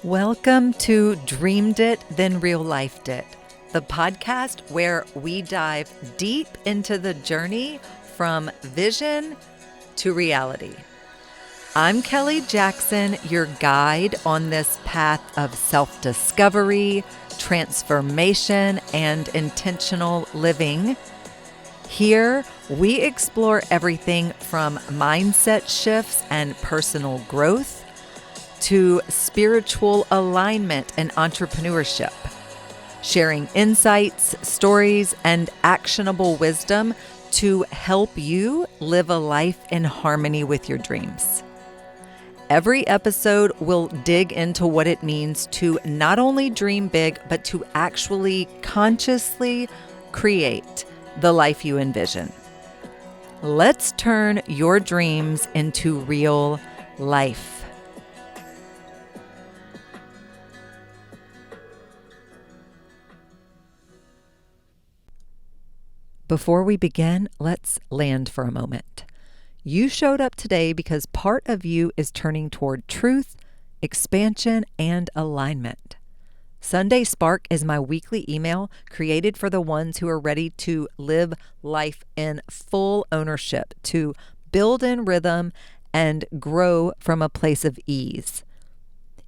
Welcome to Dreamed It, Then Real Lifed It, the podcast where we dive deep into the journey from vision to reality. I'm Kelly Jackson, your guide on this path of self-discovery, transformation, and intentional living. Here, we explore everything from mindset shifts and personal growth to spiritual alignment and entrepreneurship, sharing insights, stories, and actionable wisdom to help you live a life in harmony with your dreams. Every episode will dig into what it means to not only dream big, but to actually consciously create the life you envision. Let's turn your dreams into real life. Before we begin, let's land for a moment. You showed up today because part of you is turning toward truth, expansion, and alignment. Sunday Spark is my weekly email created for the ones who are ready to live life in full ownership, to build in rhythm and grow from a place of ease.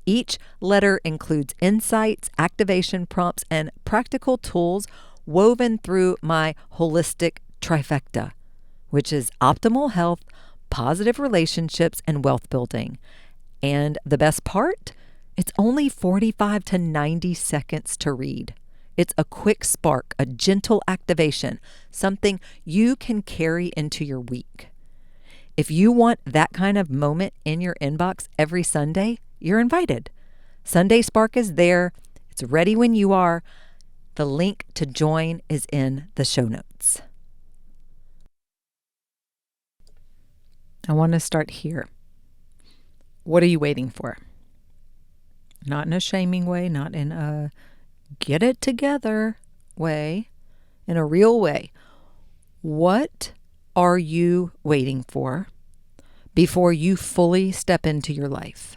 Each letter includes insights, activation prompts, and practical tools woven through my holistic trifecta, which is optimal health, positive relationships, and wealth building. And the best part? It's only 45 to 90 seconds to read. It's a quick spark, a gentle activation, something you can carry into your week. If you want that kind of moment in your inbox every Sunday, you're invited. Sunday Spark is there. It's ready when you are. The link to join is in the show notes. I want to start here. What are you waiting for? Not in a shaming way, not in a get it together way, in a real way. What are you waiting for before you fully step into your life?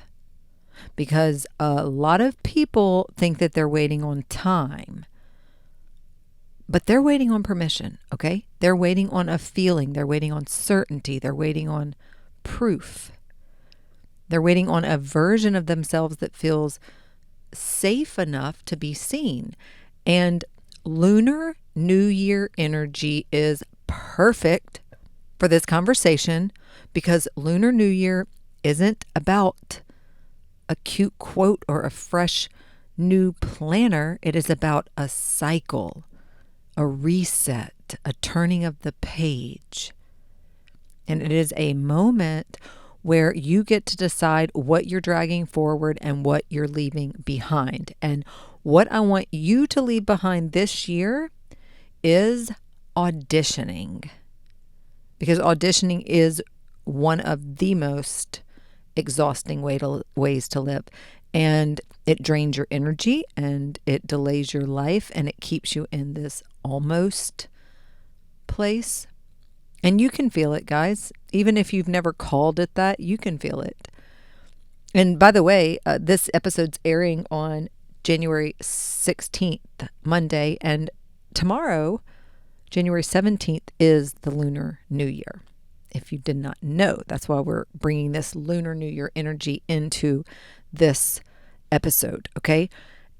Because a lot of people think that they're waiting on time. But they're waiting on permission, okay? They're waiting on a feeling. They're waiting on certainty. They're waiting on proof. They're waiting on a version of themselves that feels safe enough to be seen. And Lunar New Year energy is perfect for this conversation because Lunar New Year isn't about a cute quote or a fresh new planner. It is about a cycle, a reset, a turning of the page. And it is a moment where you get to decide what you're dragging forward and what you're leaving behind. And what I want you to leave behind this year is auditioning. Because auditioning is one of the most exhausting ways to live. And it drains your energy and it delays your life and it keeps you in this almost place. And you can feel it, guys. Even if you've never called it that, you can feel it. And by the way, this episode's airing on January 16th, Monday. And tomorrow, January 17th, is the Lunar New Year. If you did not know, that's why we're bringing this Lunar New Year energy into this episode, okay?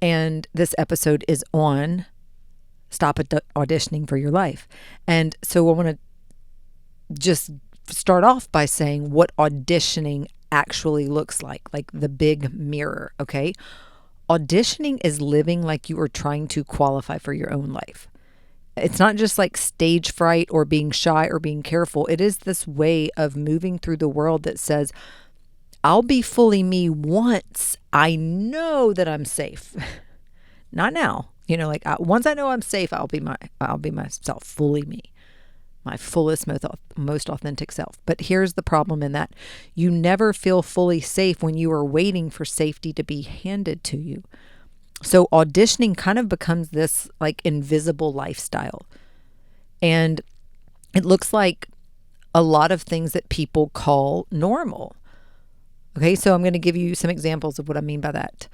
And this episode is on Stop Auditioning for Your Life. And so I want to just start off by saying what auditioning actually looks like the big mirror, okay? Auditioning is living like you are trying to qualify for your own life. It's not just like stage fright or being shy or being careful. It is this way of moving through the world that says, I'll be fully me once I know that I'm safe. Not now. Once I know I'm safe, I'll be myself, fully me, my fullest, most authentic self. But here's the problem in that you never feel fully safe when you are waiting for safety to be handed to you. So auditioning kind of becomes this invisible lifestyle. And it looks like a lot of things that people call normal. Okay, so I'm going to give you some examples of what I mean by that.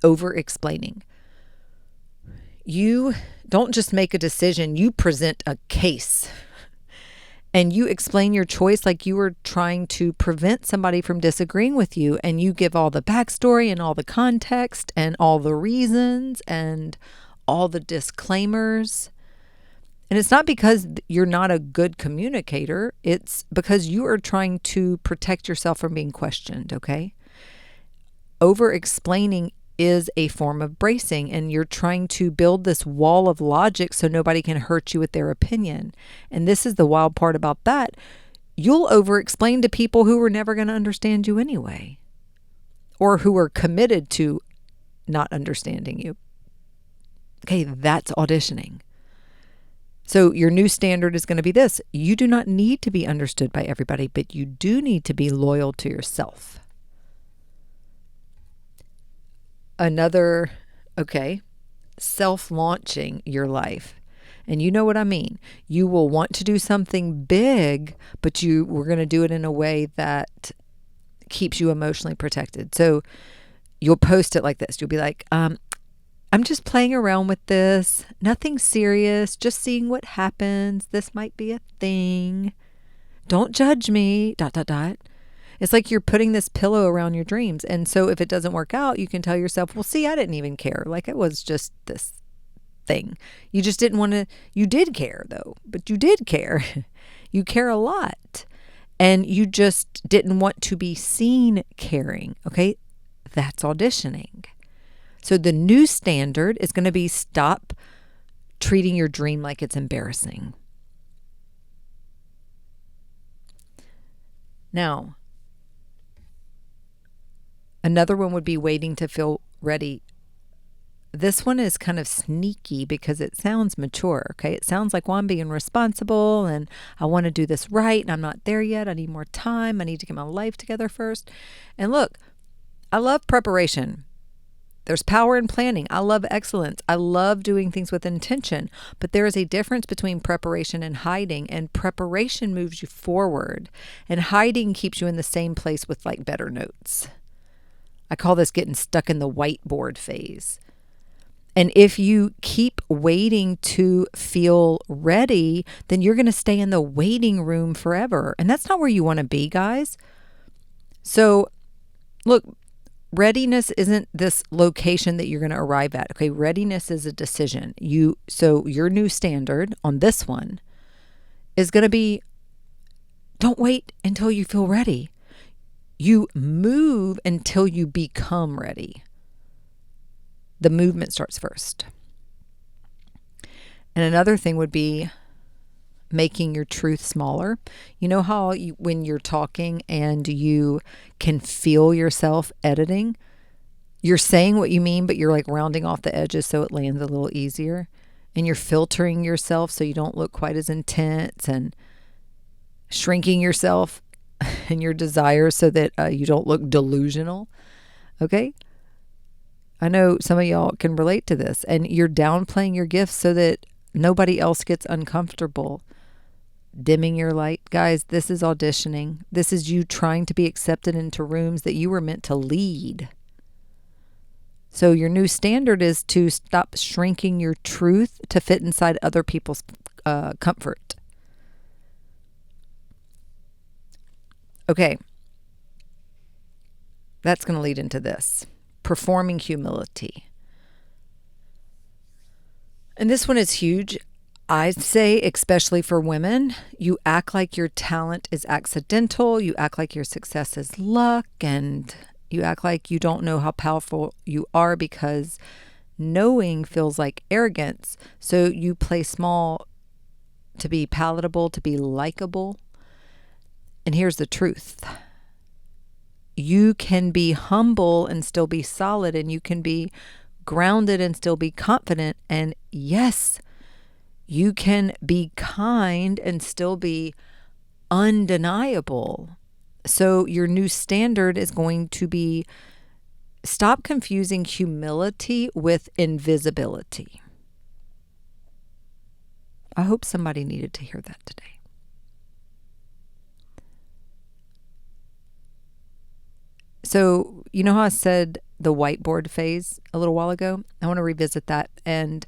Over-explaining. You don't just make a decision, you present a case. And you explain your choice like you were trying to prevent somebody from disagreeing with you. And you give all the backstory and all the context and all the reasons and all the disclaimers. And it's not because you're not a good communicator. It's because you are trying to protect yourself from being questioned, okay? Over-explaining is a form of bracing, and you're trying to build this wall of logic so nobody can hurt you with their opinion. And this is the wild part about that. You'll over-explain to people who are never going to understand you anyway, or who are committed to not understanding you. Okay, that's auditioning. So your new standard is going to be this. You do not need to be understood by everybody, but you do need to be loyal to yourself. Another, self-launching your life. And you know what I mean. You will want to do something big, but we're going to do it in a way that keeps you emotionally protected. So you'll post it like this. You'll be like, I'm just playing around with this. Nothing serious. Just seeing what happens. This might be a thing. Don't judge me. ... It's like you're putting this pillow around your dreams. And so if it doesn't work out, you can tell yourself, well, see, I didn't even care. Like it was just this thing. You just didn't want to, you did care though, but you did care. You care a lot. And you just didn't want to be seen caring. Okay. That's auditioning. So the new standard is going to be stop treating your dream like it's embarrassing. Now, another one would be waiting to feel ready. This one is kind of sneaky because it sounds mature, okay? It sounds like, well, I'm being responsible and I want to do this right and I'm not there yet. I need more time. I need to get my life together first. And look, I love preparation. There's power in planning. I love excellence. I love doing things with intention. But there is a difference between preparation and hiding. And preparation moves you forward. And hiding keeps you in the same place with like better notes. I call this getting stuck in the whiteboard phase. And if you keep waiting to feel ready, then you're going to stay in the waiting room forever. And that's not where you want to be, guys. So look, readiness isn't this location that you're going to arrive at. Okay, readiness is a decision. So your new standard on this one is going to be, don't wait until you feel ready. You move until you become ready. The movement starts first. And another thing would be making your truth smaller. You know how when you're talking and you can feel yourself editing, you're saying what you mean, but you're like rounding off the edges so it lands a little easier. And you're filtering yourself so you don't look quite as intense and shrinking yourself and your desires so that you don't look delusional. Okay? I know some of y'all can relate to this, and you're downplaying your gifts so that nobody else gets uncomfortable. Dimming your light. Guys, this is auditioning. This is you trying to be accepted into rooms that you were meant to lead. So your new standard is to stop shrinking your truth to fit inside other people's comfort. Okay. That's going to lead into this. Performing humility. And this one is huge. I say, especially for women, you act like your talent is accidental. You act like your success is luck. And you act like you don't know how powerful you are because knowing feels like arrogance. So you play small to be palatable, to be likable. And here's the truth. You can be humble and still be solid, and you can be grounded and still be confident. And yes, you can be kind and still be undeniable. So your new standard is going to be stop confusing humility with invisibility. I hope somebody needed to hear that today. So, you know how I said the whiteboard phase a little while ago? I want to revisit that. And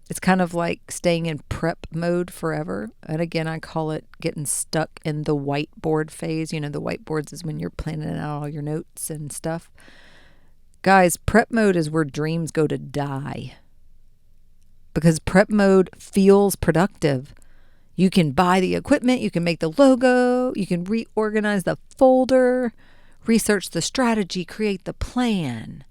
it's kind of like staying in prep mode forever. And again, I call it getting stuck in the whiteboard phase. You know, the whiteboards is when you're planning out all your notes and stuff. Guys, prep mode is where dreams go to die. Because prep mode feels productive. You can buy the equipment, you can make the logo, you can reorganize the folder, research the strategy, create the plan,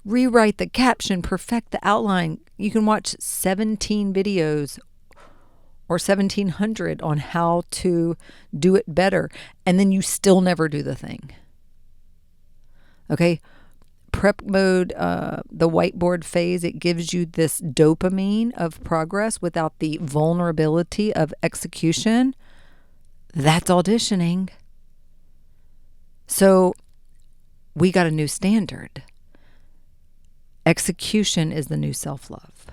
rewrite the caption, perfect the outline. You can watch 17 videos or 1,700 on how to do it better, and then you still never do the thing. Okay? Prep mode, the whiteboard phase, it gives you this dopamine of progress without the vulnerability of execution. That's auditioning. So we got a new standard. Execution is the new self-love.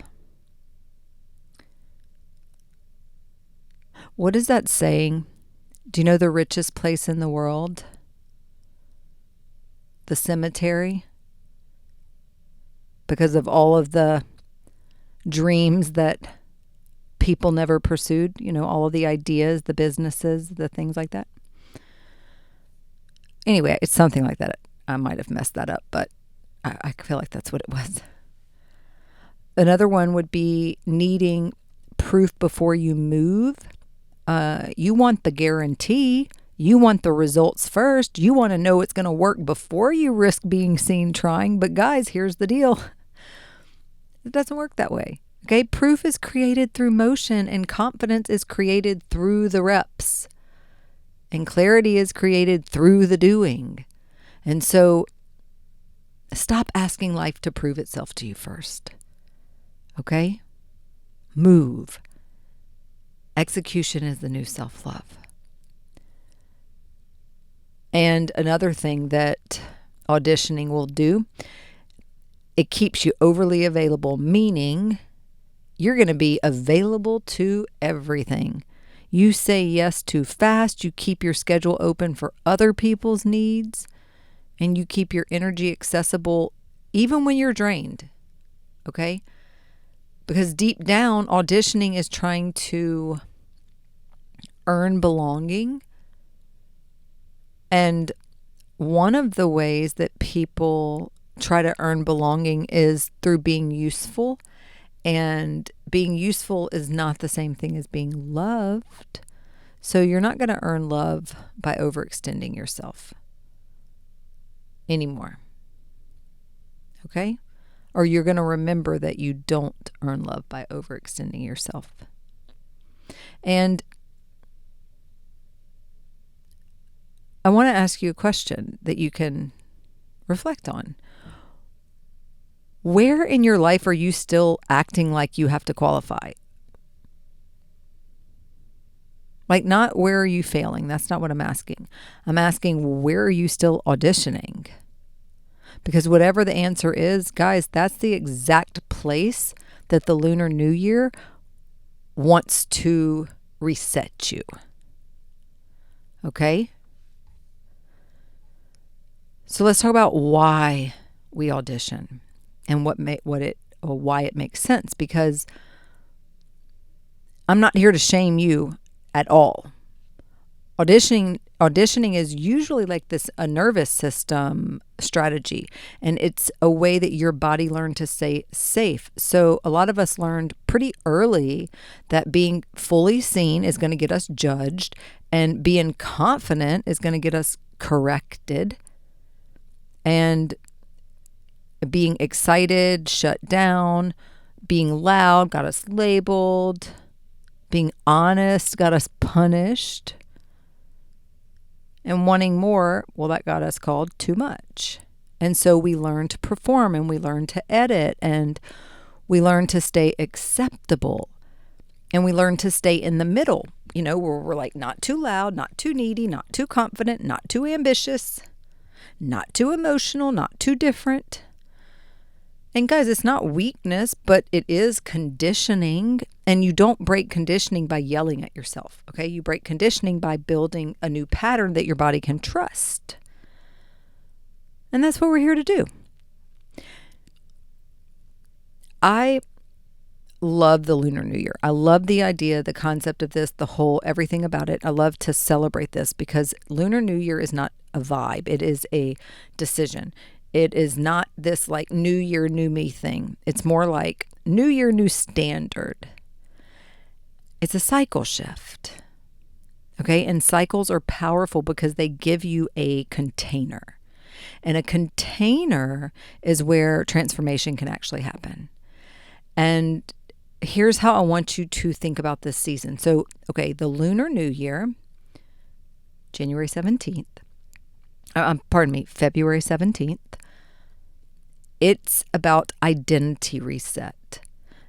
What is that saying? Do you know the richest place in the world? The cemetery? Because of all of the dreams that people never pursued, you know, all of the ideas, the businesses, the things like that. Anyway, it's something like that. I might have messed that up, but I feel like that's what it was. Another one would be needing proof before you move. You want the guarantee. You want the results first. You want to know it's going to work before you risk being seen trying. But guys, here's the deal. It doesn't work that way. Okay? Proof is created through motion, and confidence is created through the reps. And clarity is created through the doing. And so stop asking life to prove itself to you first. Okay? Move. Execution is the new self-love. And another thing that auditioning will do, it keeps you overly available, meaning you're going to be available to everything. You say yes too fast, you keep your schedule open for other people's needs, and you keep your energy accessible even when you're drained. Okay? Because deep down, auditioning is trying to earn belonging. And one of the ways that people try to earn belonging is through being useful. And being useful is not the same thing as being loved. So you're not going to earn love by overextending yourself anymore. Okay? Or you're going to remember that you don't earn love by overextending yourself. And I want to ask you a question that you can reflect on. Where in your life are you still acting like you have to qualify? Like, not where are you failing? That's not what I'm asking. I'm asking, where are you still auditioning? Because whatever the answer is, guys, that's the exact place that the Lunar New Year wants to reset you. Okay? So let's talk about why we audition and why it makes sense, because I'm not here to shame you at all. Auditioning is usually like a nervous system strategy, and it's a way that your body learned to stay safe. So a lot of us learned pretty early that being fully seen is going to get us judged, and being confident is going to get us corrected, and being excited shut down, being loud got us labeled, being honest got us punished, and wanting more, well, that got us called too much. And so we learn to perform, and we learn to edit, and we learn to stay acceptable, and we learn to stay in the middle, you know, where we're like not too loud, not too needy, not too confident, not too ambitious, not too emotional, not too different. And guys, it's not weakness, but it is conditioning. And you don't break conditioning by yelling at yourself. Okay? You break conditioning by building a new pattern that your body can trust. And that's what we're here to do. I love the Lunar New Year. I love the idea, the concept of this, the whole everything about it. I love to celebrate this because Lunar New Year is not a vibe. It is a decision. It is not this like New Year, new me thing. It's more like New Year, new standard. It's a cycle shift. Okay. And cycles are powerful because they give you a container. And a container is where transformation can actually happen. And here's how I want you to think about this season. So, okay, the Lunar New Year, January 17th, February 17th, it's about identity reset.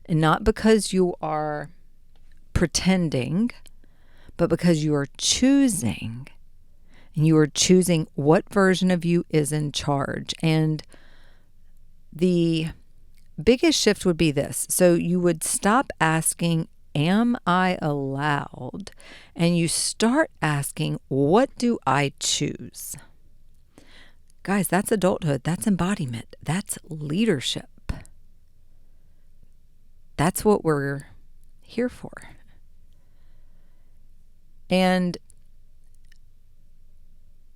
And not because you are pretending, but because you are choosing. And you are choosing what version of you is in charge. And the biggest shift would be this. So you would stop asking, am I allowed? And you start asking, what do I choose? Guys, that's adulthood. That's embodiment. That's leadership. That's what we're here for. And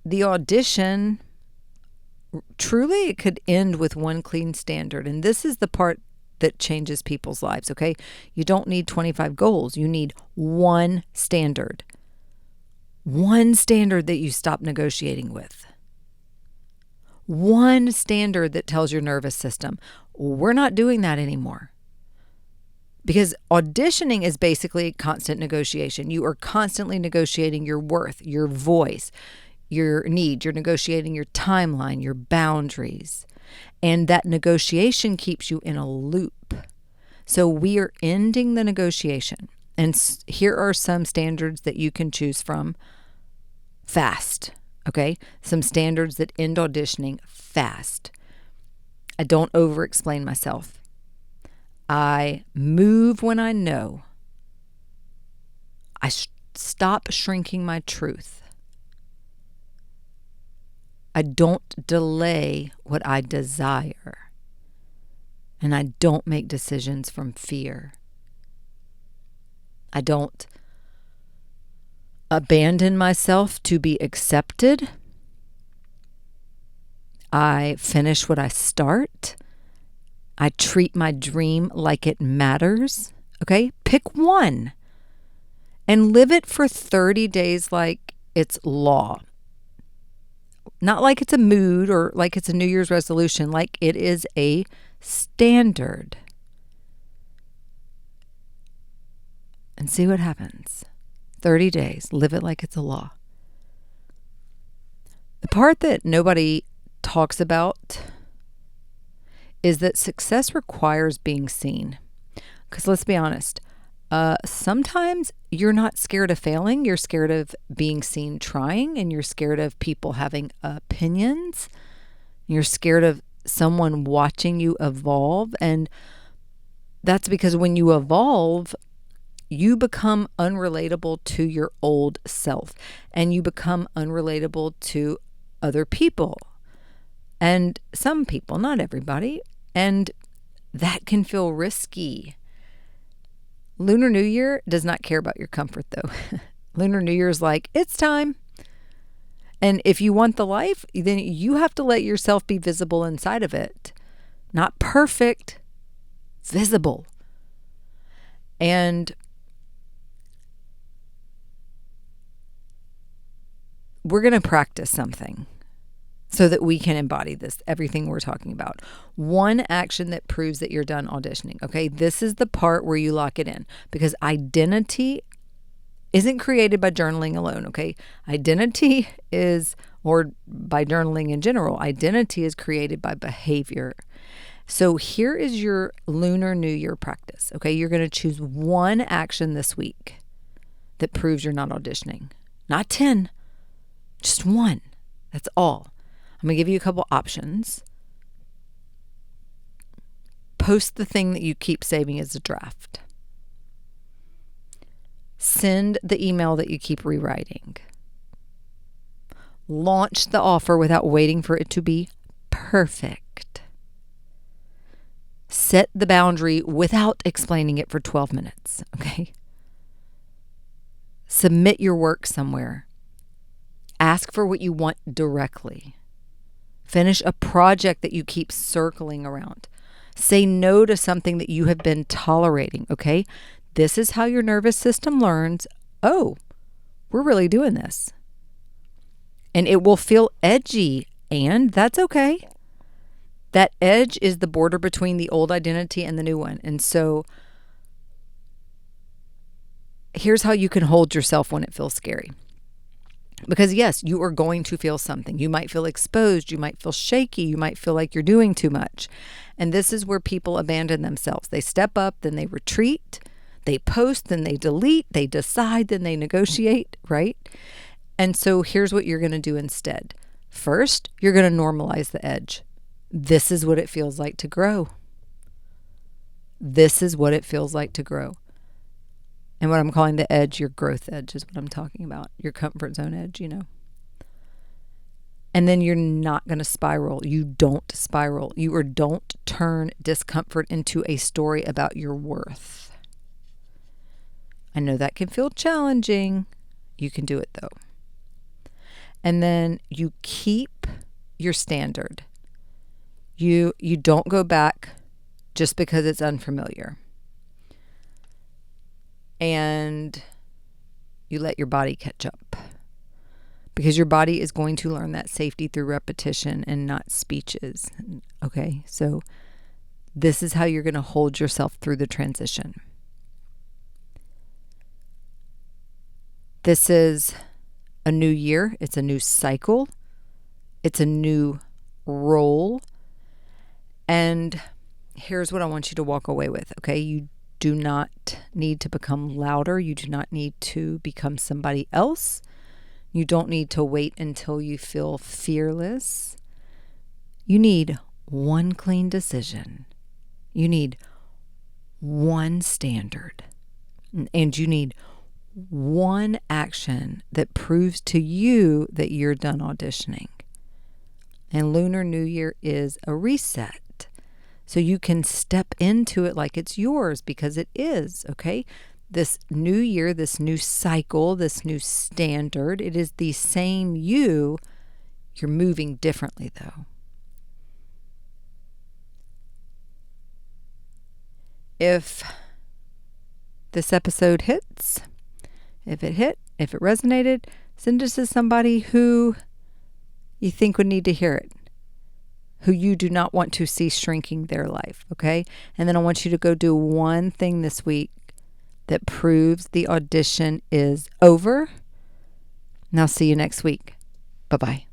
the audition, truly, it could end with one clean standard. And this is the part that changes people's lives, okay? You don't need 25 goals. You need one standard. One standard that you stop negotiating with. One standard that tells your nervous system, we're not doing that anymore. Because auditioning is basically constant negotiation. You are constantly negotiating your worth, your voice, your need. You're negotiating your timeline, your boundaries. And that negotiation keeps you in a loop. So we are ending the negotiation. And here are some standards that you can choose from fast. Okay? Some standards that end auditioning fast. I don't over-explain myself. I move when I know. I stop shrinking my truth. I don't delay what I desire. And I don't make decisions from fear. I don't abandon myself to be accepted. I finish what I start. I treat my dream like it matters. Okay? Pick one and live it for 30 days like it's law. Not like it's a mood or like it's a New Year's resolution, like it is a standard. And see what happens. 30 days, live it like it's a law. The part that nobody talks about is that success requires being seen. Because let's be honest, sometimes you're not scared of failing. You're scared of being seen trying, and you're scared of people having opinions. You're scared of someone watching you evolve. And that's because when you evolve, you become unrelatable to your old self, and you become unrelatable to other people. And some people, not everybody. And that can feel risky. Lunar New Year does not care about your comfort, though. Lunar New Year is like, it's time. And if you want the life, then you have to let yourself be visible inside of it. Not perfect, visible. And we're going to practice something so that we can embody this, everything we're talking about. One action that proves that you're done auditioning. Okay, this is the part where you lock it in, because identity isn't created by journaling alone. Okay, identity is, or by journaling in general, identity is created by behavior. So here is your Lunar New Year practice. Okay, you're going to choose one action this week that proves you're not auditioning. Not 10, just one. That's all. I'm going to give you a couple options. Post the thing that you keep saving as a draft. Send the email that you keep rewriting. Launch the offer without waiting for it to be perfect. Set the boundary without explaining it for 12 minutes, okay? Submit your work somewhere. Ask for what you want directly. Finish a project that you keep circling around. Say no to something that you have been tolerating, okay? This is how your nervous system learns, oh, we're really doing this. And it will feel edgy, and that's okay. That edge is the border between the old identity and the new one. And so here's how you can hold yourself when it feels scary. Because yes, you are going to feel something. You might feel exposed. You might feel shaky. You might feel like you're doing too much. And this is where people abandon themselves. They step up, then they retreat. They post, then they delete. They decide, then they negotiate, right? And so here's what you're going to do instead. First, you're going to normalize the edge. This is what it feels like to grow. This is what it feels like to grow. And what I'm calling the edge, your growth edge is what I'm talking about. Your comfort zone edge, And then you're not going to spiral. You don't spiral. You don't turn discomfort into a story about your worth. I know that can feel challenging. You can do it though. And then you keep your standard. You don't go back just because it's unfamiliar. And you let your body catch up. Because your body is going to learn that safety through repetition and not speeches. Okay, so this is how you're going to hold yourself through the transition. This is a new year. It's a new cycle. It's a new role. And here's what I want you to walk away with, okay? You do not need to become louder. You do not need to become somebody else. You don't need to wait until you feel fearless. You need one clean decision. You need one standard. And you need one action that proves to you that you're done auditioning. And Lunar New Year is a reset. So you can step into it like it's yours, because it is, okay? This new year, this new cycle, this new standard, it is the same you. You're moving differently though. If this episode hits, if it resonated, send it to somebody who you think would need to hear it, who you do not want to see shrinking their life, okay? And then I want you to go do one thing this week that proves the audition is over. And I'll see you next week. Bye-bye.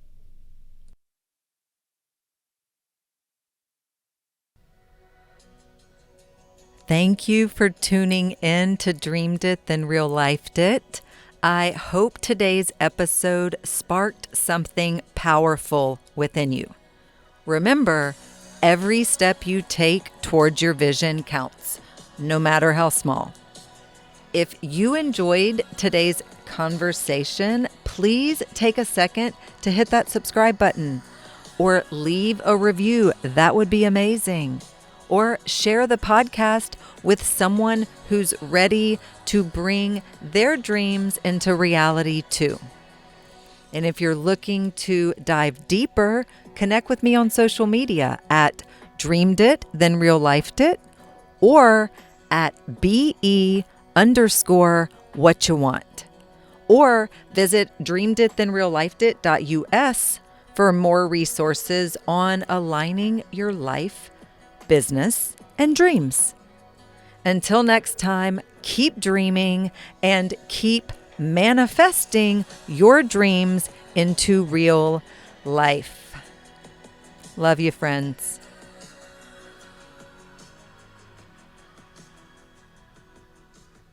Thank you for tuning in to Dreamed It, Then Real Lifed It. I hope today's episode sparked something powerful within you. Remember, every step you take towards your vision counts, no matter how small. If you enjoyed today's conversation, please take a second to hit that subscribe button or leave a review. That would be amazing. Or share the podcast with someone who's ready to bring their dreams into reality too. And if you're looking to dive deeper, connect with me on social media at Dreamed It, Then Real Lifed It, or at BE_what you want. Or visit dreameditThenRealLifedIt.us for more resources on aligning your life, business, and dreams. Until next time, keep dreaming and keep manifesting your dreams into real life. Love you, friends.